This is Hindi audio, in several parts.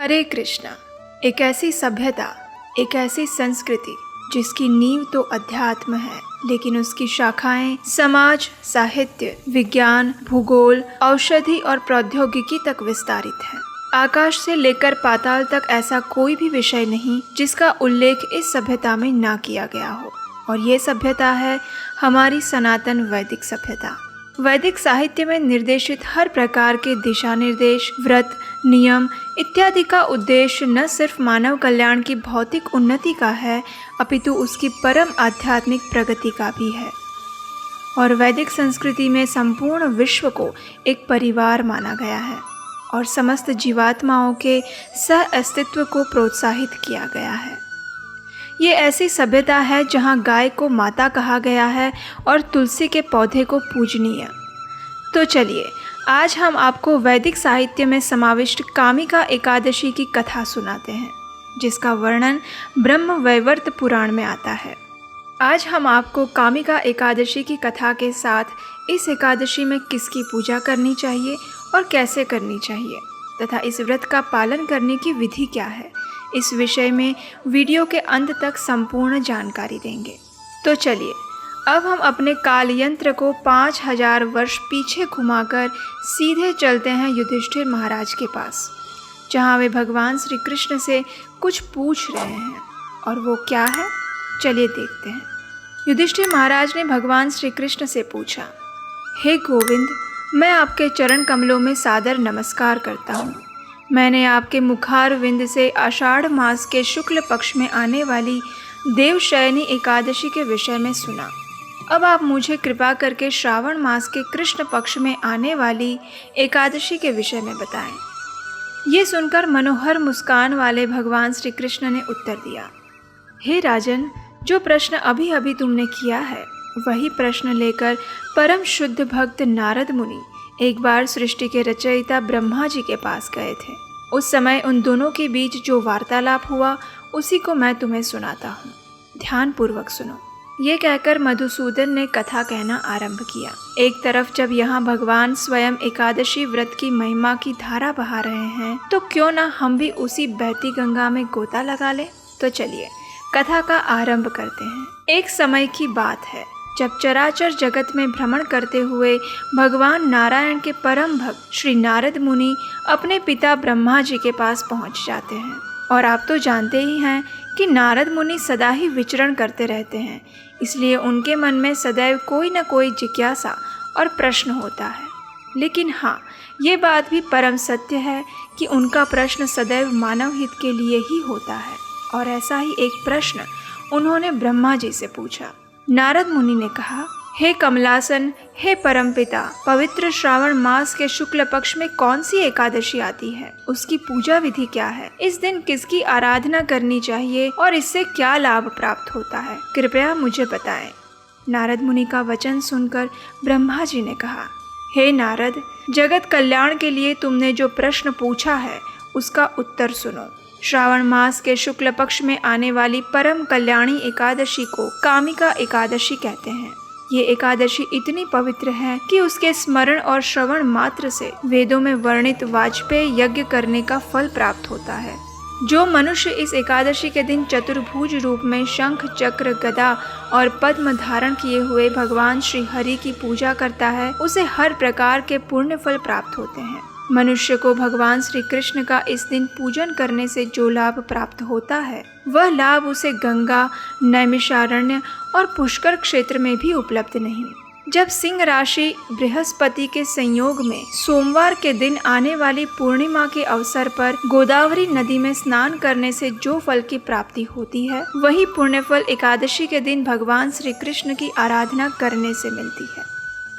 हरे कृष्णा। एक ऐसी सभ्यता, एक ऐसी संस्कृति जिसकी नींव तो अध्यात्म है, लेकिन उसकी शाखाएं समाज, साहित्य, विज्ञान, भूगोल, औषधि और प्रौद्योगिकी तक विस्तारित है। आकाश से लेकर पाताल तक ऐसा कोई भी विषय नहीं जिसका उल्लेख इस सभ्यता में ना किया गया हो। और ये सभ्यता है हमारी सनातन वैदिक सभ्यता। वैदिक साहित्य में निर्देशित हर प्रकार के दिशा निर्देश, व्रत, नियम इत्यादि का उद्देश्य न सिर्फ मानव कल्याण की भौतिक उन्नति का है, अपितु उसकी परम आध्यात्मिक प्रगति का भी है। और वैदिक संस्कृति में संपूर्ण विश्व को एक परिवार माना गया है और समस्त जीवात्माओं के सह अस्तित्व को प्रोत्साहित किया गया है। ये ऐसी सभ्यता है जहाँ गाय को माता कहा गया है और तुलसी के पौधे को पूजनीय। तो चलिए, आज हम आपको वैदिक साहित्य में समाविष्ट कामिका एकादशी की कथा सुनाते हैं, जिसका वर्णन ब्रह्मवैवर्त पुराण में आता है। आज हम आपको कामिका एकादशी की कथा के साथ इस एकादशी में किसकी पूजा करनी चाहिए और कैसे करनी चाहिए तथा इस व्रत का पालन करने की विधि क्या है, इस विषय में वीडियो के अंत तक संपूर्ण जानकारी देंगे। तो चलिए, अब हम अपने काल यंत्र को 5000 वर्ष पीछे घुमाकर सीधे चलते हैं युधिष्ठिर महाराज के पास, जहाँ वे भगवान श्री कृष्ण से कुछ पूछ रहे हैं। और वो क्या है, चलिए देखते हैं। युधिष्ठिर महाराज ने भगवान श्री कृष्ण से पूछा, हे गोविंद, मैं आपके चरण कमलों में सादर नमस्कार करता हूँ। मैंने आपके मुखारविंद से आषाढ़ मास के शुक्ल पक्ष में आने वाली देवशयनी एकादशी के विषय में सुना। अब आप मुझे कृपा करके श्रावण मास के कृष्ण पक्ष में आने वाली एकादशी के विषय में बताएं। ये सुनकर मनोहर मुस्कान वाले भगवान श्री कृष्ण ने उत्तर दिया, हे राजन, जो प्रश्न अभी अभी तुमने किया है वही प्रश्न लेकर परम शुद्ध भक्त नारद मुनि एक बार सृष्टि के रचयिता ब्रह्मा जी के पास गए थे। उस समय उन दोनों के बीच जो वार्तालाप हुआ उसी को मैं तुम्हें सुनाता हूँ, ध्यान पूर्वक सुनो। ये कहकर मधुसूदन ने कथा कहना आरंभ किया। एक तरफ जब यहाँ भगवान स्वयं एकादशी व्रत की महिमा की धारा बहा रहे हैं, तो क्यों ना हम भी उसी बहती गंगा में गोता लगा ले। तो चलिए कथा का आरंभ करते हैं। एक समय की बात है जब चराचर जगत में भ्रमण करते हुए भगवान नारायण के परम भक्त श्री नारद मुनि अपने पिता ब्रह्मा जी के पास पहुंच जाते हैं। और आप तो जानते ही हैं कि नारद मुनि सदा ही विचरण करते रहते हैं, इसलिए उनके मन में सदैव कोई न कोई जिज्ञासा और प्रश्न होता है। लेकिन हाँ, ये बात भी परम सत्य है कि उनका प्रश्न सदैव मानव हित के लिए ही होता है। और ऐसा ही एक प्रश्न उन्होंने ब्रह्मा जी से पूछा। नारद मुनि ने कहा, हे कमलासन, हे परमपिता, पवित्र श्रावण मास के शुक्ल पक्ष में कौन सी एकादशी आती है? उसकी पूजा विधि क्या है? इस दिन किसकी आराधना करनी चाहिए और इससे क्या लाभ प्राप्त होता है? कृपया मुझे बताएं। नारद मुनि का वचन सुनकर ब्रह्मा जी ने कहा, हे नारद, जगत कल्याण के लिए तुमने जो प्रश्न पूछा है उसका उत्तर सुनो। श्रावण मास के शुक्ल पक्ष में आने वाली परम कल्याणी एकादशी को कामिका एकादशी कहते हैं। ये एकादशी इतनी पवित्र है कि उसके स्मरण और श्रवण मात्र से वेदों में वर्णित वाजपेय यज्ञ करने का फल प्राप्त होता है। जो मनुष्य इस एकादशी के दिन चतुर्भुज रूप में शंख, चक्र, गदा और पद्म धारण किए हुए भगवान श्री हरि की पूजा करता है, उसे हर प्रकार के पुण्य फल प्राप्त होते हैं। मनुष्य को भगवान श्री कृष्ण का इस दिन पूजन करने से जो लाभ प्राप्त होता है, वह लाभ उसे गंगा, नैमिषारण्य और पुष्कर क्षेत्र में भी उपलब्ध नहीं। जब सिंह राशि बृहस्पति के संयोग में सोमवार के दिन आने वाली पूर्णिमा के अवसर पर गोदावरी नदी में स्नान करने से जो फल की प्राप्ति होती है, वही पुण्य फल एकादशी के दिन भगवान श्री कृष्ण की आराधना करने से मिलती है।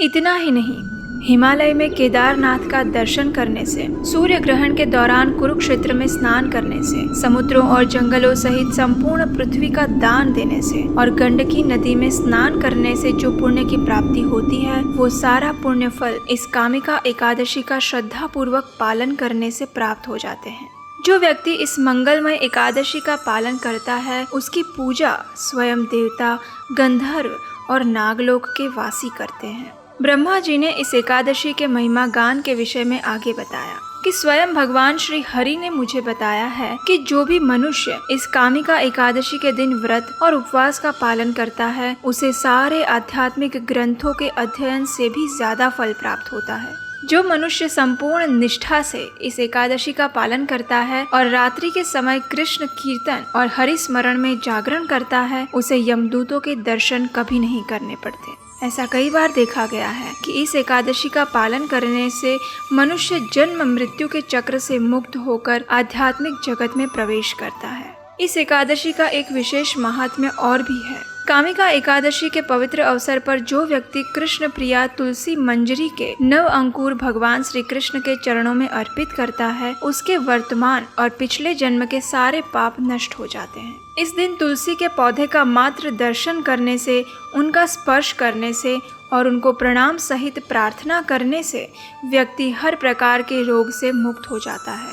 इतना ही नहीं, हिमालय में केदारनाथ का दर्शन करने से, सूर्य ग्रहण के दौरान कुरुक्षेत्र में स्नान करने से, समुद्रों और जंगलों सहित संपूर्ण पृथ्वी का दान देने से और गंडकी नदी में स्नान करने से जो पुण्य की प्राप्ति होती है, वो सारा पुण्य फल इस कामिका एकादशी का श्रद्धा पूर्वक पालन करने से प्राप्त हो जाते हैं। जो व्यक्ति इस मंगलमय एकादशी का पालन करता है, उसकी पूजा स्वयं देवता, गंधर्व और नागलोक के वासी करते हैं। ब्रह्मा जी ने इस एकादशी के महिमा गान के विषय में आगे बताया। कि स्वयं भगवान श्री हरि ने मुझे बताया है कि जो भी मनुष्य इस कामिका एकादशी के दिन व्रत और उपवास का पालन करता है उसे सारे आध्यात्मिक ग्रंथों के अध्ययन से भी ज्यादा फल प्राप्त होता है। जो मनुष्य संपूर्ण निष्ठा से इस एकादशी का पालन करता है और रात्रि के समय कृष्ण कीर्तन और हरि स्मरण में जागरण करता है उसे यमदूतों के दर्शन कभी नहीं करने पड़ते। ऐसा कई बार देखा गया है कि इस एकादशी का पालन करने से मनुष्य जन्म मृत्यु के चक्र से मुक्त होकर आध्यात्मिक जगत में प्रवेश करता है। इस एकादशी का एक विशेष महात्म्य और भी है। कामिका एकादशी के पवित्र अवसर पर जो व्यक्ति कृष्ण प्रिया तुलसी मंजरी के 9 अंकुर भगवान श्री कृष्ण के चरणों में अर्पित करता है उसके वर्तमान और पिछले जन्म के सारे पाप नष्ट हो जाते हैं। इस दिन तुलसी के पौधे का मात्र दर्शन करने से, उनका स्पर्श करने से और उनको प्रणाम सहित प्रार्थना करने से व्यक्ति हर प्रकार के रोग से मुक्त हो जाता है।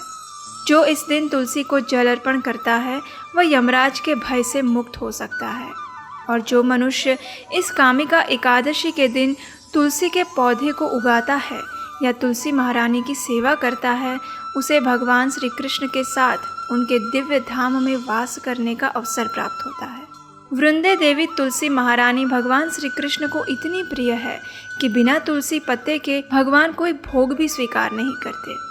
जो इस दिन तुलसी को जल अर्पण करता है वह यमराज के भय से मुक्त हो सकता है। और जो मनुष्य इस कामिका एकादशी के दिन तुलसी के पौधे को उगाता है या तुलसी महारानी की सेवा करता है उसे भगवान श्री कृष्ण के साथ उनके दिव्य धाम में वास करने का अवसर प्राप्त होता है। वृंदे देवी तुलसी महारानी भगवान श्री कृष्ण को इतनी प्रिय है कि बिना तुलसी पत्ते के भगवान कोई भोग भी स्वीकार नहीं करते।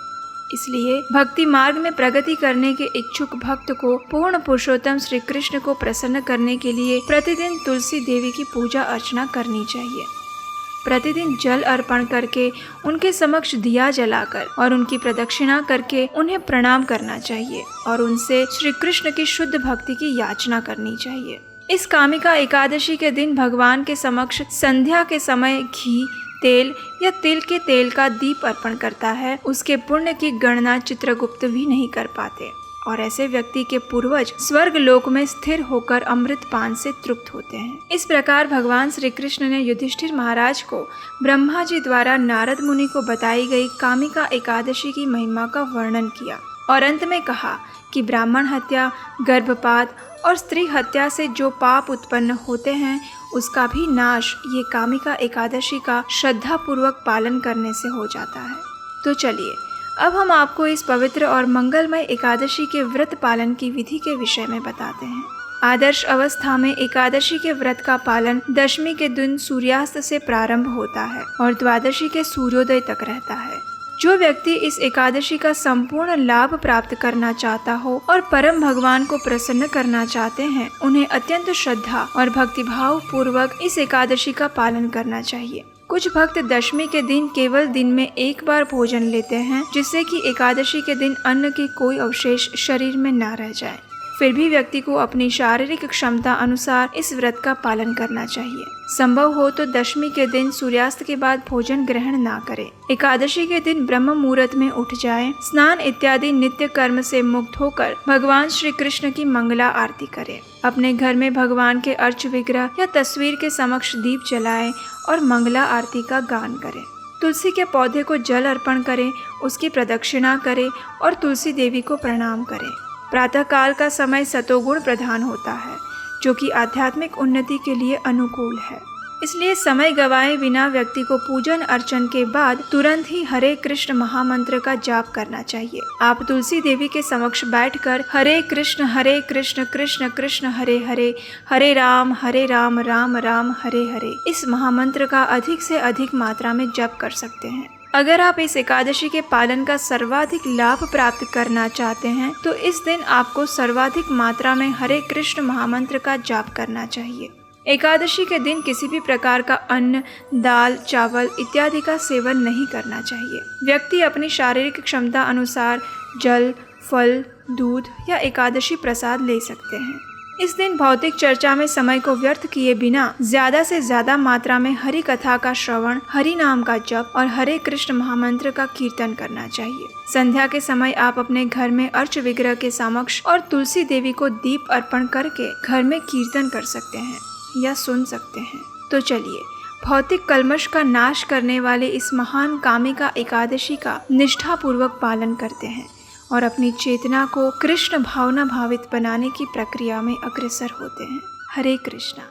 इसलिए भक्ति मार्ग में प्रगति करने के इच्छुक भक्त को पूर्ण पुरुषोत्तम श्री कृष्ण को प्रसन्न करने के लिए प्रतिदिन तुलसी देवी की पूजा अर्चना करनी चाहिए। प्रतिदिन जल अर्पण करके उनके समक्ष दिया जलाकर और उनकी प्रदक्षिणा करके उन्हें प्रणाम करना चाहिए और उनसे श्री कृष्ण की शुद्ध भक्ति की याचना करनी चाहिए। इस कामिका एकादशी के दिन भगवान के समक्ष संध्या के समय घी, तेल या तिल के तेल का दीप अर्पण करता है उसके पुण्य की गणना चित्रगुप्त भी नहीं कर पाते और ऐसे व्यक्ति के पूर्वज स्वर्ग लोक में स्थिर होकर अमृत पान से तृप्त होते हैं। इस प्रकार भगवान श्री कृष्ण ने युधिष्ठिर महाराज को ब्रह्मा जी द्वारा नारद मुनि को बताई गई कामिका एकादशी की महिमा का वर्णन किया और अंत में कहा कि ब्राह्मण हत्या, गर्भपात और स्त्री हत्या से जो पाप उत्पन्न होते हैं उसका भी नाश ये कामिका एकादशी का श्रद्धा पूर्वक पालन करने से हो जाता है। तो चलिए अब हम आपको इस पवित्र और मंगलमय एकादशी के व्रत पालन की विधि के विषय में बताते हैं। आदर्श अवस्था में एकादशी के व्रत का पालन दशमी के दिन सूर्यास्त से प्रारंभ होता है और द्वादशी के सूर्योदय तक रहता है। जो व्यक्ति इस एकादशी का संपूर्ण लाभ प्राप्त करना चाहता हो और परम भगवान को प्रसन्न करना चाहते हैं उन्हें अत्यंत श्रद्धा और भक्तिभाव पूर्वक इस एकादशी का पालन करना चाहिए। कुछ भक्त दशमी के दिन केवल दिन में एक बार भोजन लेते हैं जिससे कि एकादशी के दिन अन्न के कोई अवशेष शरीर में न रह जाए। फिर भी व्यक्ति को अपनी शारीरिक क्षमता अनुसार इस व्रत का पालन करना चाहिए। संभव हो तो दशमी के दिन सूर्यास्त के बाद भोजन ग्रहण ना करे। एकादशी के दिन ब्रह्म मुहूर्त में उठ जाए, स्नान इत्यादि नित्य कर्म से मुक्त होकर भगवान श्री कृष्ण की मंगला आरती करे। अपने घर में भगवान के अर्च विग्रह या तस्वीर के समक्ष दीप जलाए और मंगला आरती का गान करे। तुलसी के पौधे को जल अर्पण करे, उसकी प्रदक्षिणा करे और तुलसी देवी को प्रणाम करे। प्रातः काल का समय सतोगुण प्रधान होता है जो कि आध्यात्मिक उन्नति के लिए अनुकूल है। इसलिए समय गवाए बिना व्यक्ति को पूजन अर्चन के बाद तुरंत ही हरे कृष्ण महामंत्र का जाप करना चाहिए। आप तुलसी देवी के समक्ष बैठकर हरे कृष्ण कृष्ण कृष्ण हरे हरे, हरे राम राम राम हरे हरे इस महामंत्र का अधिक से अधिक मात्रा में जप कर सकते हैं। अगर आप इस एकादशी के पालन का सर्वाधिक लाभ प्राप्त करना चाहते हैं तो इस दिन आपको सर्वाधिक मात्रा में हरे कृष्ण महामंत्र का जाप करना चाहिए। एकादशी के दिन किसी भी प्रकार का अन्न, दाल, चावल इत्यादि का सेवन नहीं करना चाहिए। व्यक्ति अपनी शारीरिक क्षमता अनुसार जल, फल, दूध या एकादशी प्रसाद ले सकते हैं। इस दिन भौतिक चर्चा में समय को व्यर्थ किए बिना ज्यादा से ज्यादा मात्रा में हरि कथा का श्रवण, हरि नाम का जप और हरे कृष्ण महामंत्र का कीर्तन करना चाहिए। संध्या के समय आप अपने घर में अर्च विग्रह के समक्ष और तुलसी देवी को दीप अर्पण करके घर में कीर्तन कर सकते हैं या सुन सकते हैं। तो चलिए भौतिक कल्मश का नाश करने वाले इस महान कामिका एकादशी का निष्ठा पूर्वक पालन करते हैं और अपनी चेतना को कृष्ण भावना भावित बनाने की प्रक्रिया में अग्रसर होते हैं। हरे कृष्णा।